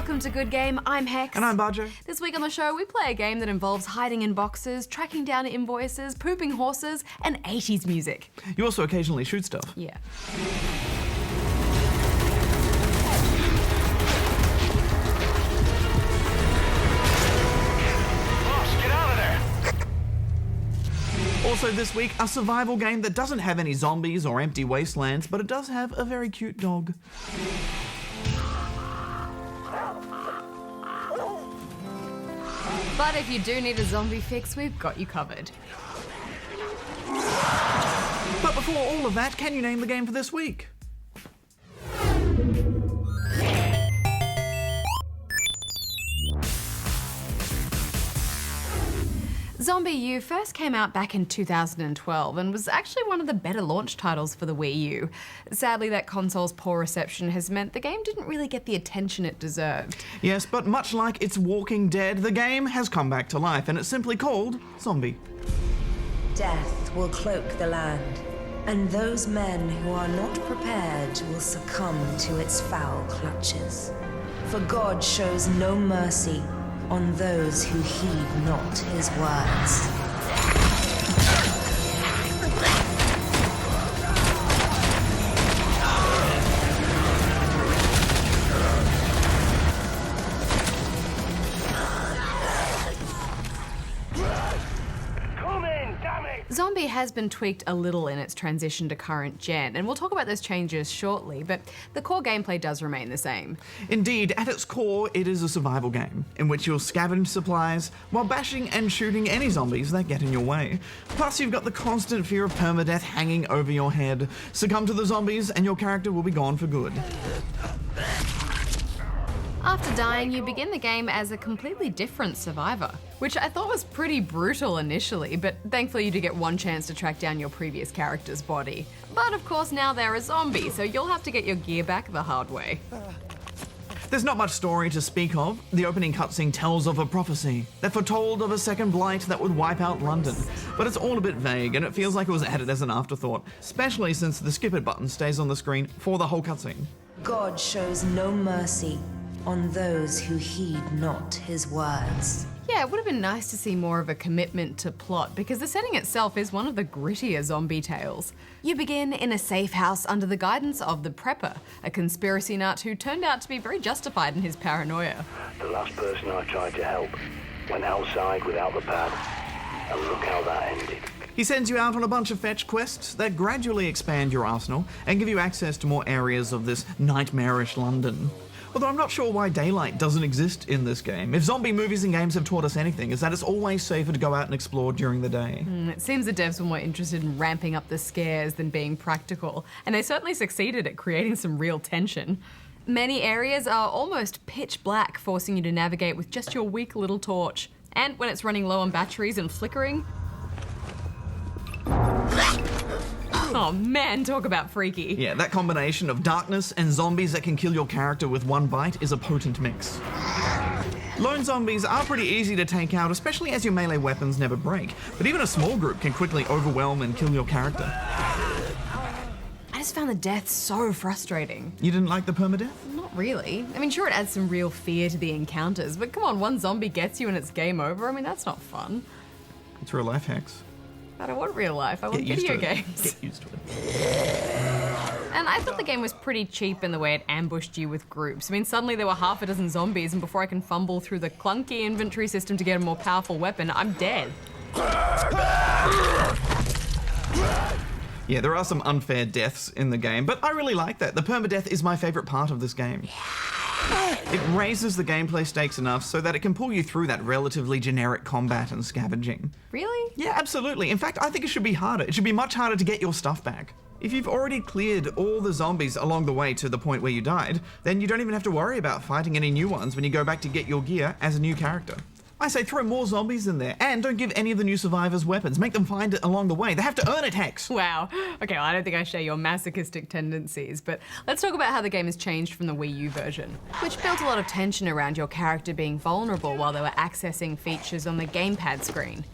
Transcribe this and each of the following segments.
Welcome to Good Game, I'm Hex. And I'm Bajo. This week on the show, we play a game that involves hiding in boxes, tracking down invoices, pooping horses, and 80s music. You also occasionally shoot stuff. Yeah. Also this week, a survival game that doesn't have any zombies or empty wastelands, but it does have a very cute dog. But if you do need a zombie fix, we've got you covered. But before all of that, can you name the game for this week? Zombi U first came out back in 2012 and was actually one of the better launch titles for the Wii U. Sadly, that console's poor reception has meant the game didn't really get the attention it deserved. Yes, but much like its Walking Dead, the game has come back to life, and it's simply called Zombie. Death will cloak the land, and those men who are not prepared will succumb to its foul clutches. For God shows no mercy on those who heed not his words. Zombie has been tweaked a little in its transition to current gen, and we'll talk about those changes shortly, but the core gameplay does remain the same. Indeed, at its core, it is a survival game, in which you'll scavenge supplies while bashing and shooting any zombies that get in your way. Plus, you've got the constant fear of permadeath hanging over your head. Succumb to the zombies, and your character will be gone for good. After dying, you begin the game as a completely different survivor, which I thought was pretty brutal initially, but thankfully you do get one chance to track down your previous character's body. But of course now they're a zombie, so you'll have to get your gear back the hard way. There's not much story to speak of. The opening cutscene tells of a prophecy that foretold of a second blight that would wipe out London. But it's all a bit vague, and it feels like it was added as an afterthought, especially since the skip it button stays on the screen for the whole cutscene. God shows no mercy on those who heed not his words. Yeah, it would have been nice to see more of a commitment to plot, because the setting itself is one of the grittier zombie tales. You begin in a safe house under the guidance of the Prepper, a conspiracy nut who turned out to be very justified in his paranoia. The last person I tried to help went outside without the pad, and look how that ended. He sends you out on a bunch of fetch quests that gradually expand your arsenal and give you access to more areas of this nightmarish London. Although I'm not sure why daylight doesn't exist in this game. If zombie movies and games have taught us anything, is that it's always safer to go out and explore during the day. It seems the devs were more interested in ramping up the scares than being practical, and they certainly succeeded at creating some real tension. Many areas are almost pitch black, forcing you to navigate with just your weak little torch. And when it's running low on batteries and flickering... Oh man, talk about freaky. Yeah, that combination of darkness and zombies that can kill your character with one bite is a potent mix. Lone zombies are pretty easy to take out, especially as your melee weapons never break, but even a small group can quickly overwhelm and kill your character. I just found the death so frustrating. You didn't like the permadeath? Not really. I mean, sure, it adds some real fear to the encounters, but come on, one zombie gets you and it's game over. I mean, that's not fun. It's real life hacks. I don't want real life, I want video games. Get used to it. And I thought the game was pretty cheap in the way it ambushed you with groups. I mean, suddenly there were half a dozen zombies, and before I can fumble through the clunky inventory system to get a more powerful weapon, I'm dead. Yeah, there are some unfair deaths in the game, but I really like that. The permadeath is my favourite part of this game. It raises the gameplay stakes enough so that it can pull you through that relatively generic combat and scavenging. Really? Yeah, absolutely. In fact, I think it should be harder. It should be much harder to get your stuff back. If you've already cleared all the zombies along the way to the point where you died, then you don't even have to worry about fighting any new ones when you go back to get your gear as a new character. I say throw more zombies in there, and don't give any of the new survivors weapons. Make them find it along the way. They have to earn it, Hex. Wow. Okay, well, I don't think I share your masochistic tendencies, but let's talk about how the game has changed from the Wii U version, which built a lot of tension around your character being vulnerable while they were accessing features on the gamepad screen.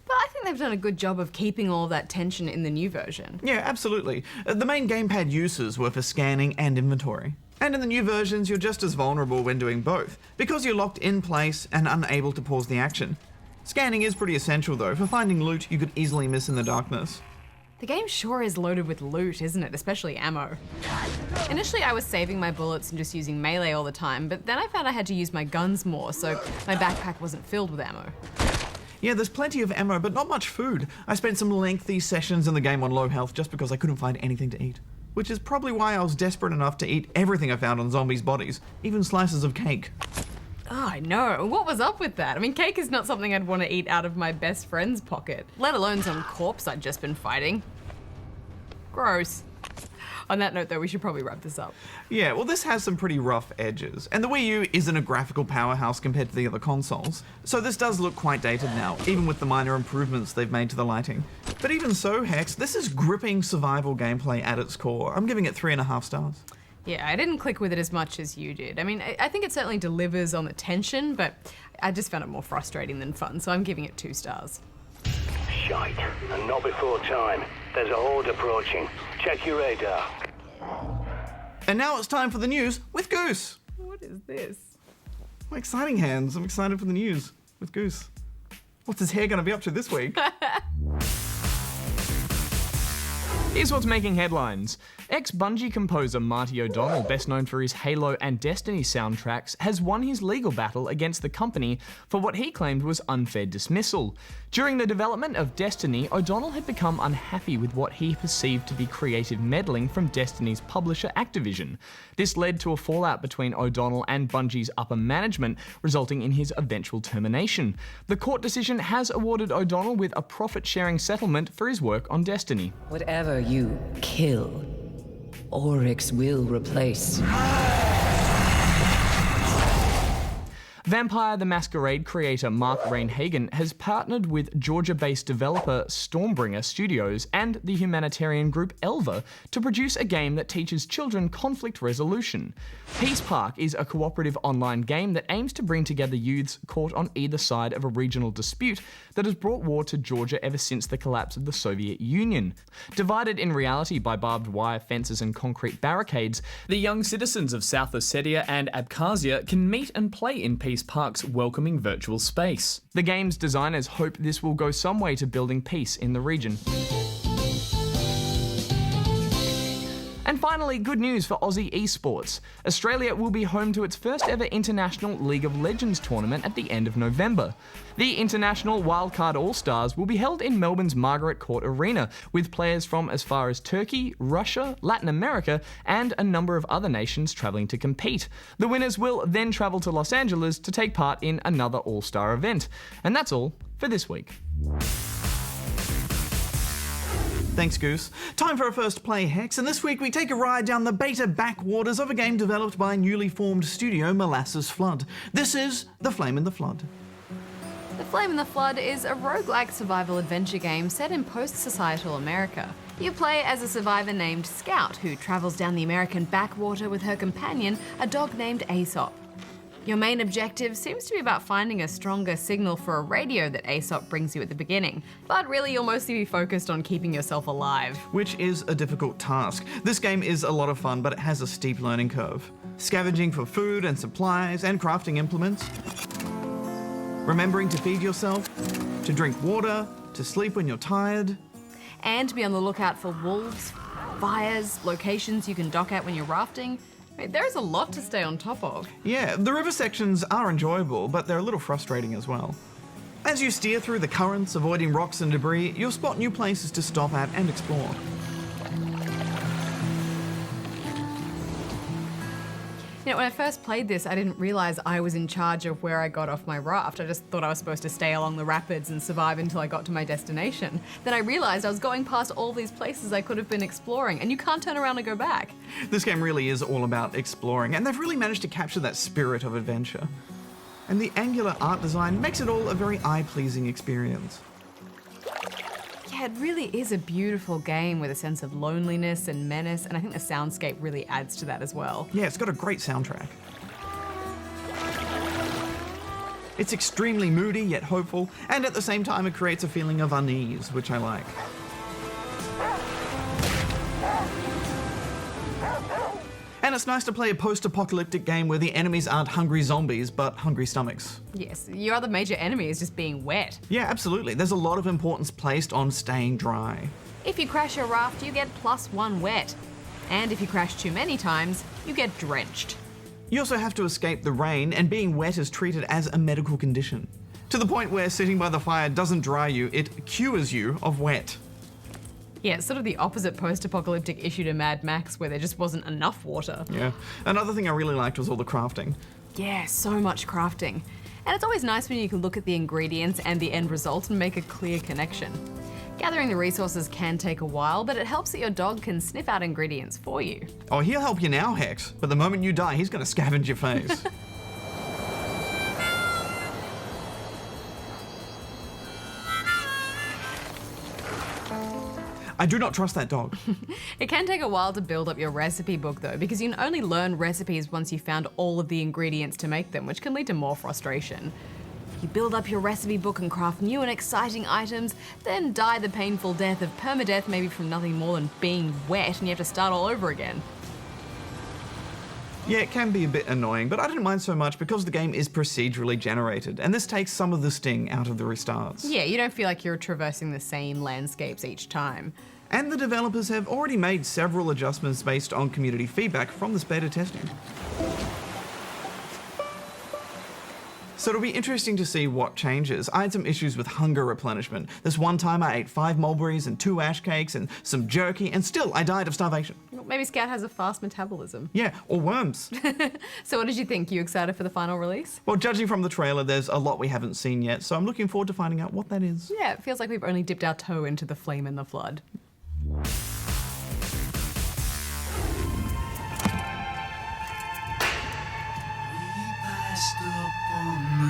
But I think they've done a good job of keeping all of that tension in the new version. Yeah, absolutely. The main gamepad uses were for scanning and inventory. And in the new versions, you're just as vulnerable when doing both, because you're locked in place and unable to pause the action. Scanning is pretty essential though, for finding loot you could easily miss in the darkness. The game sure is loaded with loot, isn't it? Especially ammo. Initially, I was saving my bullets and just using melee all the time, but then I found I had to use my guns more, so my backpack wasn't filled with ammo. Yeah, there's plenty of ammo, but not much food. I spent some lengthy sessions in the game on low health just because I couldn't find anything to eat. Which is probably why I was desperate enough to eat everything I found on zombies' bodies, even slices of cake. Oh, I know. What was up with that? I mean, cake is not something I'd want to eat out of my best friend's pocket, let alone some corpse I'd just been fighting. Gross. On that note, though, we should probably wrap this up. Yeah, well, this has some pretty rough edges, and the Wii U isn't a graphical powerhouse compared to the other consoles, so this does look quite dated now, even with the minor improvements they've made to the lighting. But even so, Hex, this is gripping survival gameplay at its core. I'm giving it 3.5 stars. Yeah, I didn't click with it as much as you did. I mean, I think it certainly delivers on the tension, but I just found it more frustrating than fun, so I'm giving it 2 stars. Shite. And not before time. There's a horde approaching. Check your radar. And now it's time for the news with Goose. What is this? My exciting hands. I'm excited for the news with Goose. What's his hair going to be up to this week? Here's what's making headlines. Ex-Bungie composer Marty O'Donnell, best known for his Halo and Destiny soundtracks, has won his legal battle against the company for what he claimed was unfair dismissal. During the development of Destiny, O'Donnell had become unhappy with what he perceived to be creative meddling from Destiny's publisher Activision. This led to a fallout between O'Donnell and Bungie's upper management, resulting in his eventual termination. The court decision has awarded O'Donnell with a profit-sharing settlement for his work on Destiny. Whatever you kill, Oryx will replace. Vampire the Masquerade creator Mark Rein-Hagen has partnered with Georgia-based developer Stormbringer Studios and the humanitarian group Elva to produce a game that teaches children conflict resolution. Peace Park is a cooperative online game that aims to bring together youths caught on either side of a regional dispute that has brought war to Georgia ever since the collapse of the Soviet Union. Divided in reality by barbed wire fences and concrete barricades, the young citizens of South Ossetia and Abkhazia can meet and play in Peace Park's welcoming virtual space. The game's designers hope this will go some way to building peace in the region. And finally, good news for Aussie esports. Australia will be home to its first ever international League of Legends tournament at the end of November. The International Wildcard All-Stars will be held in Melbourne's Margaret Court Arena, with players from as far as Turkey, Russia, Latin America, and a number of other nations travelling to compete. The winners will then travel to Los Angeles to take part in another All-Star event. And that's all for this week. Thanks, Goose. Time for our first play, Hex, and this week we take a ride down the beta backwaters of a game developed by newly formed studio Molasses Flood. This is The Flame in the Flood. The Flame in the Flood is a roguelike survival adventure game set in post-societal America. You play as a survivor named Scout, who travels down the American backwater with her companion, a dog named Aesop. Your main objective seems to be about finding a stronger signal for a radio that Aesop brings you at the beginning, but really you'll mostly be focused on keeping yourself alive. Which is a difficult task. This game is a lot of fun, but it has a steep learning curve. Scavenging for food and supplies and crafting implements. Remembering to feed yourself, to drink water, to sleep when you're tired. And be on the lookout for wolves, fires, locations you can dock at when you're rafting. There's a lot to stay on top of. Yeah, the river sections are enjoyable, but they're a little frustrating as well. As you steer through the currents, avoiding rocks and debris, you'll spot new places to stop at and explore. You know, when I first played this, I didn't realise I was in charge of where I got off my raft. I just thought I was supposed to stay along the rapids and survive until I got to my destination. Then I realised I was going past all these places I could have been exploring, and you can't turn around and go back. This game really is all about exploring, and they've really managed to capture that spirit of adventure. And the angular art design makes it all a very eye-pleasing experience. Yeah, it really is a beautiful game with a sense of loneliness and menace, and I think the soundscape really adds to that as well. Yeah, it's got a great soundtrack. It's extremely moody yet hopeful, and at the same time it creates a feeling of unease, which I like. And And it's nice to play a post-apocalyptic game where the enemies aren't hungry zombies, but hungry stomachs. Yes, your other major enemy is just being wet. Yeah, absolutely. There's a lot of importance placed on staying dry. If you crash your raft, you get +1 wet. And if you crash too many times, you get drenched. You also have to escape the rain, and being wet is treated as a medical condition. To the point where sitting by the fire doesn't dry you, it cures you of wet. Yeah, it's sort of the opposite post-apocalyptic issue to Mad Max, where there just wasn't enough water. Yeah. Another thing I really liked was all the crafting. Yeah, so much crafting. And it's always nice when you can look at the ingredients and the end result and make a clear connection. Gathering the resources can take a while, but it helps that your dog can sniff out ingredients for you. Oh, he'll help you now, Hex, but the moment you die, he's gonna scavenge your face. I do not trust that dog. It can take a while to build up your recipe book though, because you can only learn recipes once you've found all of the ingredients to make them, which can lead to more frustration. You build up your recipe book and craft new and exciting items, then die the painful death of permadeath, maybe from nothing more than being wet, and you have to start all over again. Yeah, it can be a bit annoying, but I didn't mind so much because the game is procedurally generated, and this takes some of the sting out of the restarts. Yeah, you don't feel like you're traversing the same landscapes each time. And the developers have already made several adjustments based on community feedback from this beta testing. So it'll be interesting to see what changes. I had some issues with hunger replenishment. This one time I ate 5 mulberries and 2 ash cakes and some jerky, and still I died of starvation. Well, maybe Scout has a fast metabolism. Yeah, or worms. So what did you think? You excited for the final release? Well, judging from the trailer, there's a lot we haven't seen yet, so I'm looking forward to finding out what that is. Yeah, it feels like we've only dipped our toe into the flame and the flood.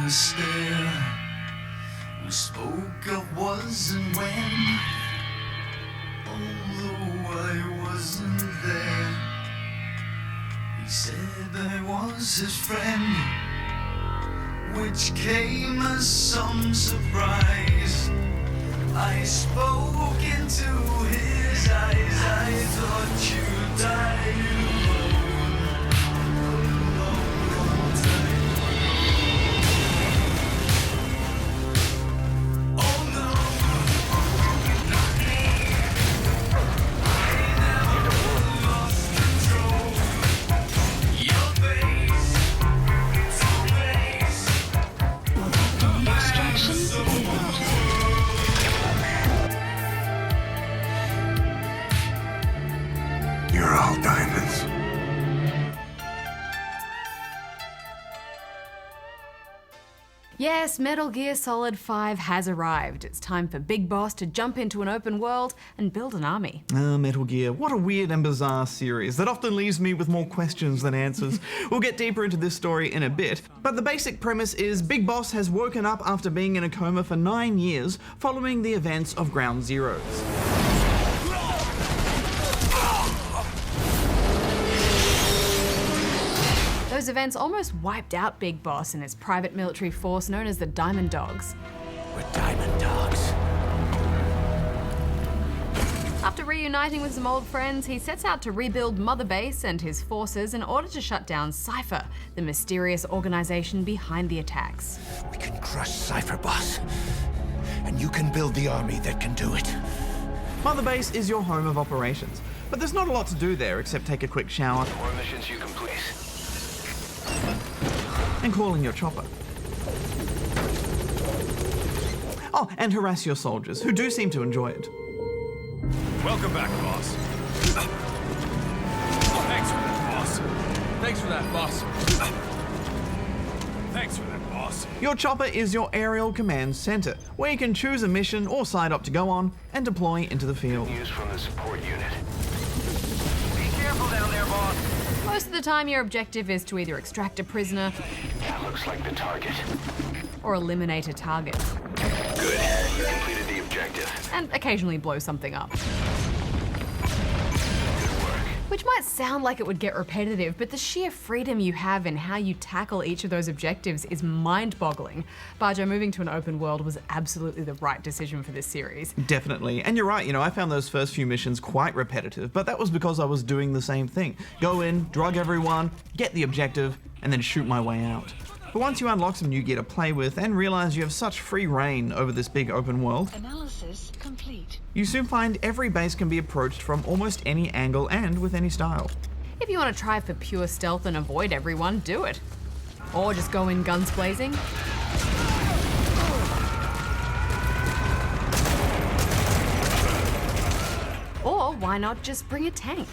The stair. We spoke of was and when, although I wasn't there. He said I was his friend, which came as some surprise. I spoke into his eyes. I thought you died alone, a long, long time. You're all diamonds. Yes, Metal Gear Solid 5 has arrived. It's time for Big Boss to jump into an open world and build an army. Metal Gear, what a weird and bizarre series that often leaves me with more questions than answers. We'll get deeper into this story in a bit, but the basic premise is Big Boss has woken up after being in a coma for 9 years following the events of Ground Zeroes. Those events almost wiped out Big Boss and his private military force known as the Diamond Dogs. We're diamond dogs. After reuniting with some old friends, he sets out to rebuild Mother Base and his forces in order to shut down Cypher, the mysterious organization behind the attacks. We can crush Cypher, boss. And you can build the army that can do it. Mother Base is your home of operations, but there's not a lot to do there except take a quick shower More missions you complete. and call in your chopper. Oh, and harass your soldiers, who do seem to enjoy it. Welcome back, boss. Thanks for that, boss. Thanks for that, boss. Thanks for that, boss. Your chopper is your aerial command center, where you can choose a mission or side op to go on and deploy into the field. News from the support unit. Be careful down there, boss. Most of the time, your objective is to either extract a prisoner That looks like the target. or eliminate a target, Good. You completed the objective. and occasionally blow something up. Good work. Which might sound like it would get repetitive, but the sheer freedom you have in how you tackle each of those objectives is mind-boggling. Bajo, moving to an open world was absolutely the right decision for this series. Definitely. And you're right, I found those first few missions quite repetitive, but that was because I was doing the same thing. Go in, drug everyone, get the objective, and then shoot my way out. But once you unlock some new gear to play with and realize you have such free reign over this big open world, analysis complete. You soon find every base can be approached from almost any angle and with any style. If you want to try for pure stealth and avoid everyone, do it. Or just go in guns blazing. Or why not just bring a tank?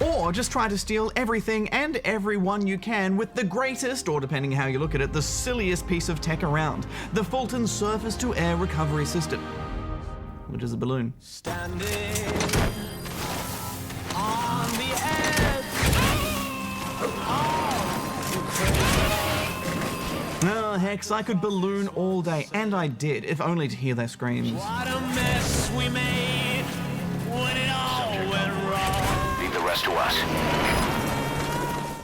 Or just try to steal everything and everyone you can with the greatest, or depending how you look at it, the silliest piece of tech around, the Fulton Surface-to-Air Recovery System, which is a balloon. Standing on the edge. Oh, hex, I could balloon all day, and I did, if only to hear their screams. What a mess we made when it all went wrong. Leave the rest to us.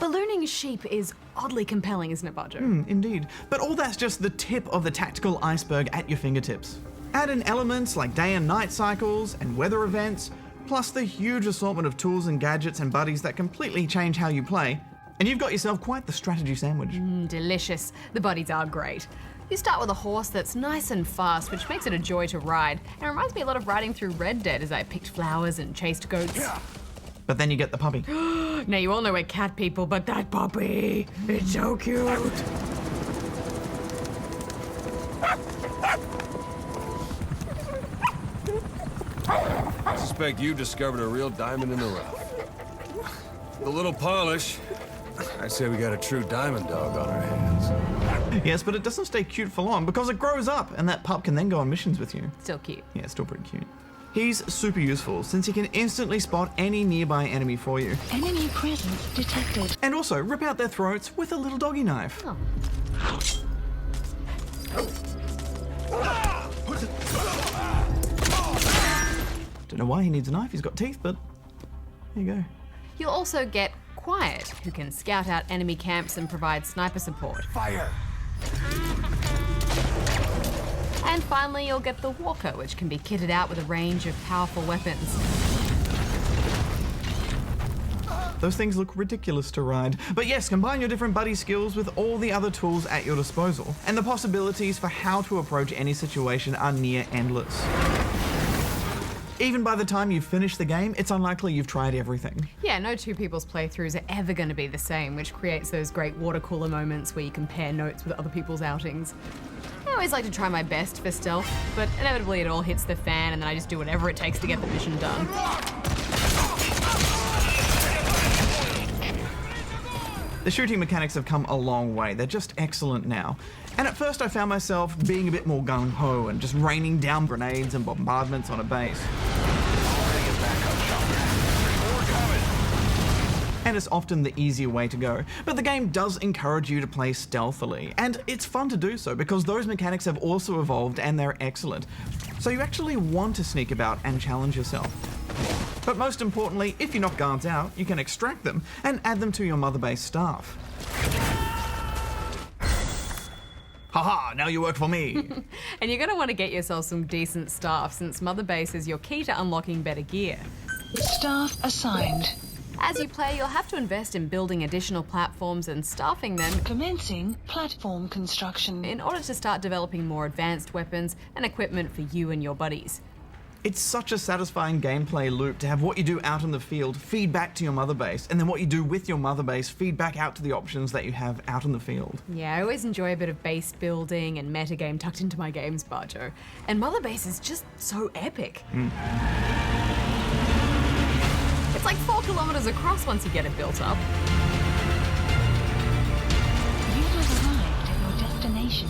Ballooning sheep is oddly compelling, isn't it, Bajo? Indeed. But all that's just the tip of the tactical iceberg at your fingertips. Add in elements like day and night cycles and weather events, plus the huge assortment of tools and gadgets and buddies that completely change how you play, and you've got yourself quite the strategy sandwich. Delicious. The buddies are great. You start with a horse that's nice and fast, which makes it a joy to ride, and it reminds me a lot of riding through Red Dead as I picked flowers and chased goats. But then you get the puppy. Now, you all know we're cat people, but that puppy, it's so cute. I suspect you discovered a real diamond in the rough. The little polish. I say we got a true diamond dog on our hands. Yes, but it doesn't stay cute for long because it grows up and that pup can then go on missions with you. Still cute. Yeah, it's still pretty cute. He's super useful since he can instantly spot any nearby enemy for you. Enemy presence detected. And also rip out their throats with a little doggy knife. Oh. Don't know why he needs a knife, he's got teeth, but there you go. You'll also get Quiet, who can scout out enemy camps and provide sniper support. Fire! And finally, you'll get the Walker, which can be kitted out with a range of powerful weapons. Those things look ridiculous to ride. But yes, combine your different buddy skills with all the other tools at your disposal, and the possibilities for how to approach any situation are near endless. Even by the time you finish the game, it's unlikely you've tried everything. Yeah, no two people's playthroughs are ever going to be the same, which creates those great water cooler moments where you compare notes with other people's outings. I always like to try my best for stealth, but inevitably it all hits the fan and then I just do whatever it takes to get the mission done. The shooting mechanics have come a long way. They're just excellent now. And at first I found myself being a bit more gung-ho and just raining down grenades and bombardments on a base. And it's often the easier way to go. But the game does encourage you to play stealthily, and it's fun to do so because those mechanics have also evolved and they're excellent. So you actually want to sneak about and challenge yourself. But most importantly, if you knock guards out, you can extract them and add them to your mother base staff. Haha, now you work for me. And you're going to want to get yourself some decent staff, since mother base is your key to unlocking better gear. Staff assigned. As you play, you'll have to invest in building additional platforms and staffing them Commencing platform construction. in order to start developing more advanced weapons and equipment for you and your buddies. It's such a satisfying gameplay loop to have what you do out in the field feed back to your mother base, and then what you do with your mother base feed back out to the options that you have out in the field. Yeah, I always enjoy a bit of base building and metagame tucked into my games, Bajo. And mother base is just so epic. It's like 4 kilometers across once you get it built up. You have arrived at your destination.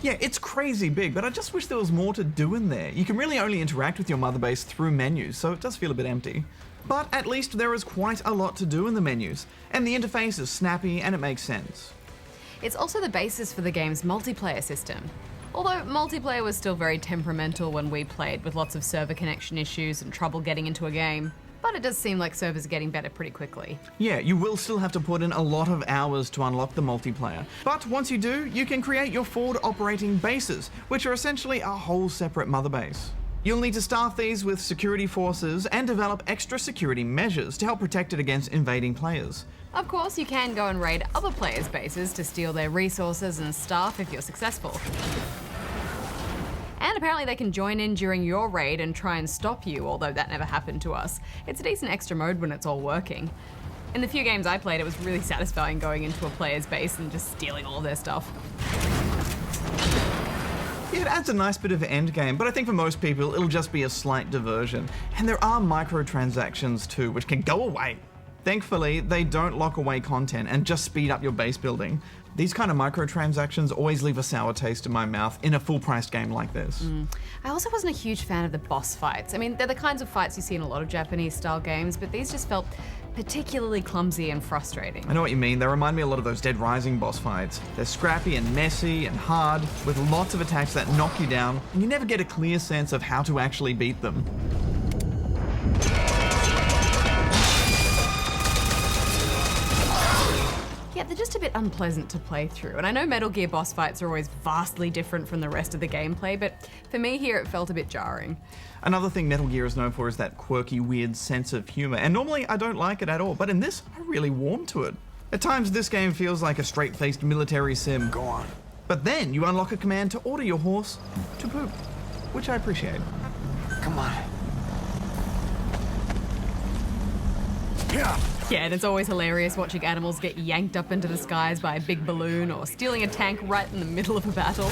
Yeah, it's crazy big, but I just wish there was more to do in there. You can really only interact with your mother base through menus, so it does feel a bit empty. But at least there is quite a lot to do in the menus, and the interface is snappy and it makes sense. It's also the basis for the game's multiplayer system. Although multiplayer was still very temperamental when we played, with lots of server connection issues and trouble getting into a game. But it does seem like servers are getting better pretty quickly. Yeah, you will still have to put in a lot of hours to unlock the multiplayer. But once you do, you can create your forward operating bases, which are essentially a whole separate mother base. You'll need to staff these with security forces and develop extra security measures to help protect it against invading players. Of course, you can go and raid other players' bases to steal their resources and staff if you're successful. And apparently they can join in during your raid and try and stop you, although that never happened to us. It's a decent extra mode when it's all working. In the few games I played, it was really satisfying going into a player's base and just stealing all their stuff. Yeah, it adds a nice bit of endgame, but I think for most people it'll just be a slight diversion. And there are microtransactions too, which can go away. Thankfully, they don't lock away content and just speed up your base building. These kind of microtransactions always leave a sour taste in my mouth in a full-priced game like this. I also wasn't a huge fan of the boss fights. I mean, they're the kinds of fights you see in a lot of Japanese-style games, but these just felt particularly clumsy and frustrating. I know what you mean. They remind me a lot of those Dead Rising boss fights. They're scrappy and messy and hard, with lots of attacks that knock you down, and you never get a clear sense of how to actually beat them. Yeah, they're just a bit unpleasant to play through. And I know Metal Gear boss fights are always vastly different from the rest of the gameplay, but for me here it felt a bit jarring. Another thing Metal Gear is known for is that quirky, weird sense of humor, and normally I don't like it at all, but in this, I really warm to it. At times, this game feels like a straight-faced military sim. Go on. But then you unlock a command to order your horse to poop, which I appreciate. Come on. Yeah, and it's always hilarious watching animals get yanked up into the skies by a big balloon or stealing a tank right in the middle of a battle.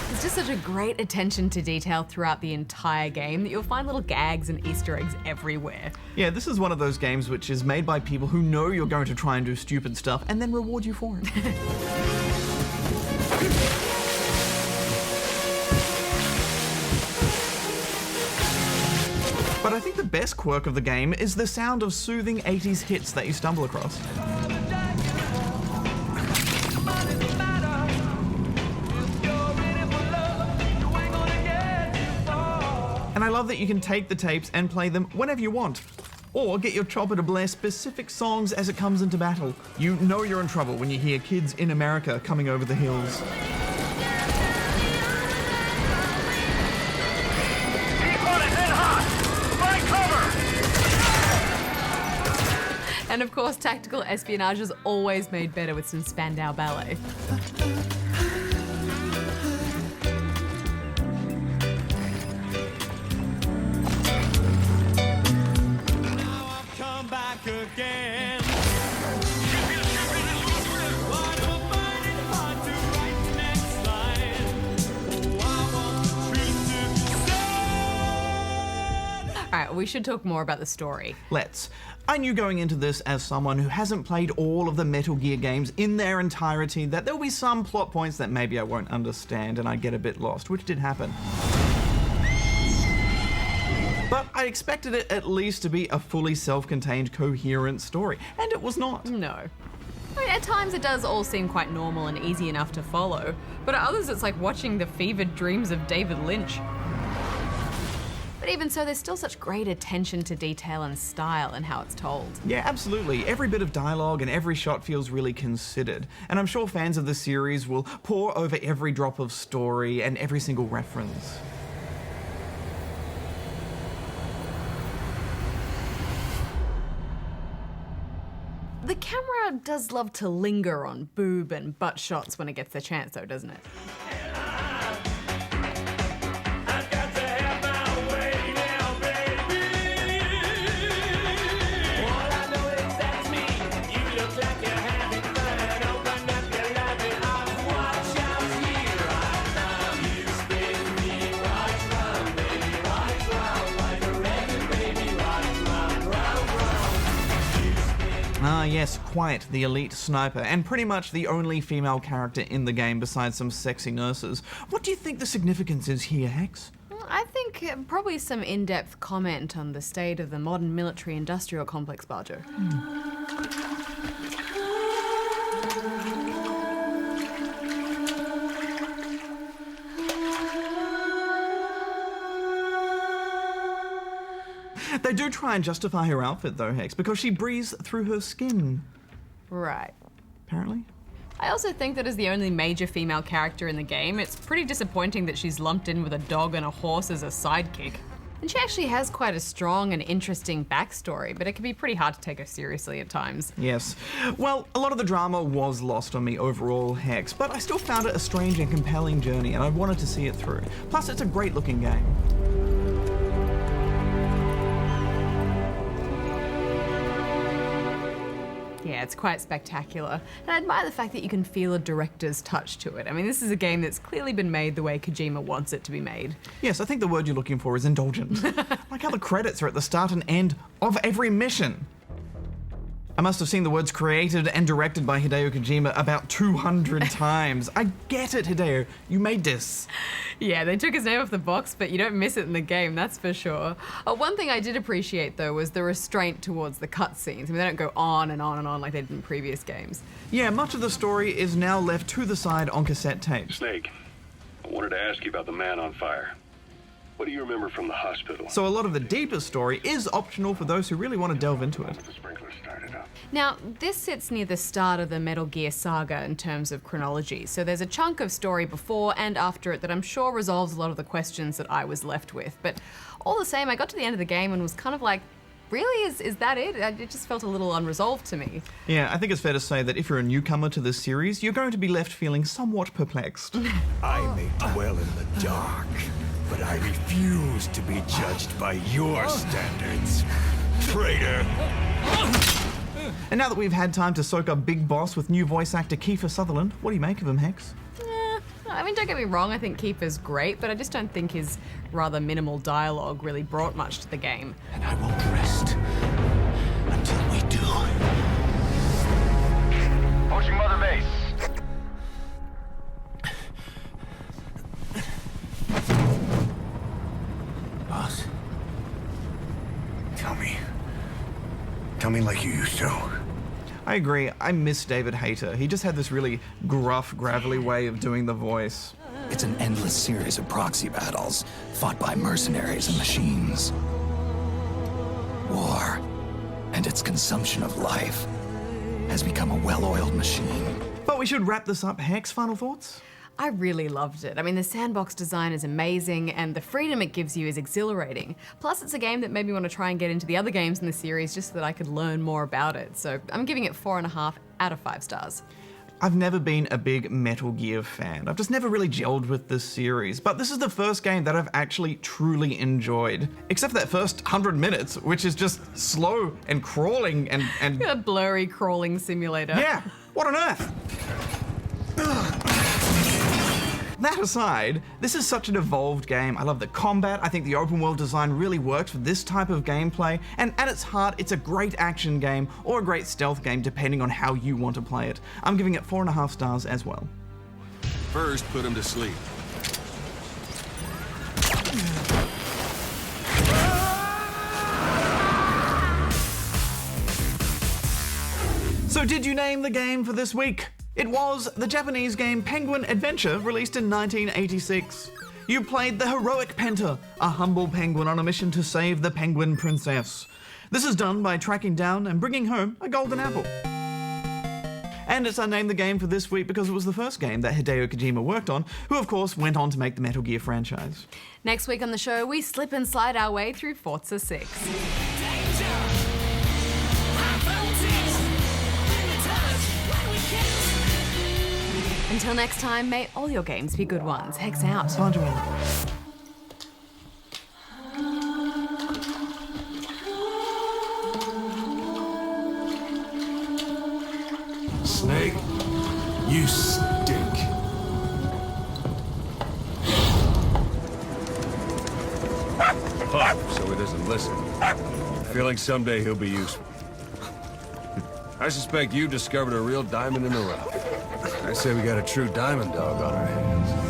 There's just such a great attention to detail throughout the entire game that you'll find little gags and Easter eggs everywhere. Yeah, this is one of those games which is made by people who know you're going to try and do stupid stuff and then reward you for it. But I think the best quirk of the game is the sound of soothing 80s hits that you stumble across. And I love that you can take the tapes and play them whenever you want. Or get your chopper to blare specific songs as it comes into battle. You know you're in trouble when you hear Kids in America coming over the hills. And of course, tactical espionage is always made better with some Spandau Ballet. Alright, we should talk more about the story. Let's. I knew going into this as someone who hasn't played all of the Metal Gear games in their entirety that there'll be some plot points that maybe I won't understand and I'd get a bit lost, which did happen. But I expected it at least to be a fully self-contained, coherent story, and it was not. No. I mean, at times it does all seem quite normal and easy enough to follow, but at others it's like watching the fevered dreams of David Lynch. But even so, there's still such great attention to detail and style in how it's told. Yeah, absolutely. Every bit of dialogue and every shot feels really considered, and I'm sure fans of the series will pore over every drop of story and every single reference. The camera does love to linger on boob and butt shots when it gets the chance though, doesn't it? Ah yes, quite the elite sniper, and pretty much the only female character in the game besides some sexy nurses. What do you think the significance is here, Hex? I think probably some in-depth comment on the state of the modern military-industrial complex, Bajo. They do try and justify her outfit though, Hex, because she breathes through her skin. Right. Apparently. I also think that as the only major female character in the game, it's pretty disappointing that she's lumped in with a dog and a horse as a sidekick. And she actually has quite a strong and interesting backstory, but it can be pretty hard to take her seriously at times. Yes. Well, a lot of the drama was lost on me overall, Hex, but I still found it a strange and compelling journey, and I wanted to see it through. Plus, it's a great looking game. Yeah, it's quite spectacular. And I admire the fact that you can feel a director's touch to it. I mean, this is a game that's clearly been made the way Kojima wants it to be made. Yes, I think the word you're looking for is indulgent. Like how the credits are at the start and end of every mission. I must have seen the words created and directed by Hideo Kojima about 200 times. I get it, Hideo. You made this. Yeah, they took his name off the box, but you don't miss it in the game, that's for sure. One thing I did appreciate, though, was the restraint towards the cutscenes. I mean, they don't go on and on and on like they did in previous games. Yeah, much of the story is now left to the side on cassette tapes. Snake, I wanted to ask you about the man on fire. What do you remember from the hospital? So a lot of the deeper story is optional for those who really want to delve into it. The sprinkler started up. Now, this sits near the start of the Metal Gear saga in terms of chronology, so there's a chunk of story before and after it that I'm sure resolves a lot of the questions that I was left with. But all the same, I got to the end of the game and was kind of like, really? Is that it? It just felt a little unresolved to me. Yeah, I think it's fair to say that if you're a newcomer to this series, you're going to be left feeling somewhat perplexed. I may dwell in the dark, but I refuse to be judged by your standards, traitor. And now that we've had time to soak up Big Boss with new voice actor Kiefer Sutherland, what do you make of him, Hex? I mean, don't get me wrong, I think Kiefer's great, but I just don't think his rather minimal dialogue really brought much to the game. And I won't rest until we do. Approaching Mother Base. Boss, tell me like you used to. I agree, I miss David Hayter. He just had this really gruff, gravelly way of doing the voice. It's an endless series of proxy battles fought by mercenaries and machines. War and its consumption of life has become a well-oiled machine. But we should wrap this up, Hex. Final thoughts? I really loved it. I mean, the sandbox design is amazing and the freedom it gives you is exhilarating. Plus, it's a game that made me want to try and get into the other games in the series just so that I could learn more about it. So I'm giving it 4.5 out of 5 stars. I've never been a big Metal Gear fan. I've just never really gelled with this series, but this is the first game that I've actually truly enjoyed. Except for that first 100 minutes, which is just slow and crawling and... A blurry crawling simulator. Yeah, what on earth? That aside, this is such an evolved game. I love the combat. I think the open world design really works for this type of gameplay. And at its heart, it's a great action game or a great stealth game, depending on how you want to play it. I'm giving it 4.5 stars as well. First, put him to sleep. So did you name the game for this week? It was the Japanese game Penguin Adventure, released in 1986. You played the heroic Penta, a humble penguin on a mission to save the penguin princess. This is done by tracking down and bringing home a golden apple. And it's named the game for this week because it was the first game that Hideo Kojima worked on, who of course went on to make the Metal Gear franchise. Next week on the show, we slip and slide our way through Forza 6. Until next time, may all your games be good ones. Hex out. Snake, you stink. Huff, so he doesn't listen. Feeling someday he'll be useful. I suspect you discovered a real diamond in the rough. I say we got a true diamond dog on our hands.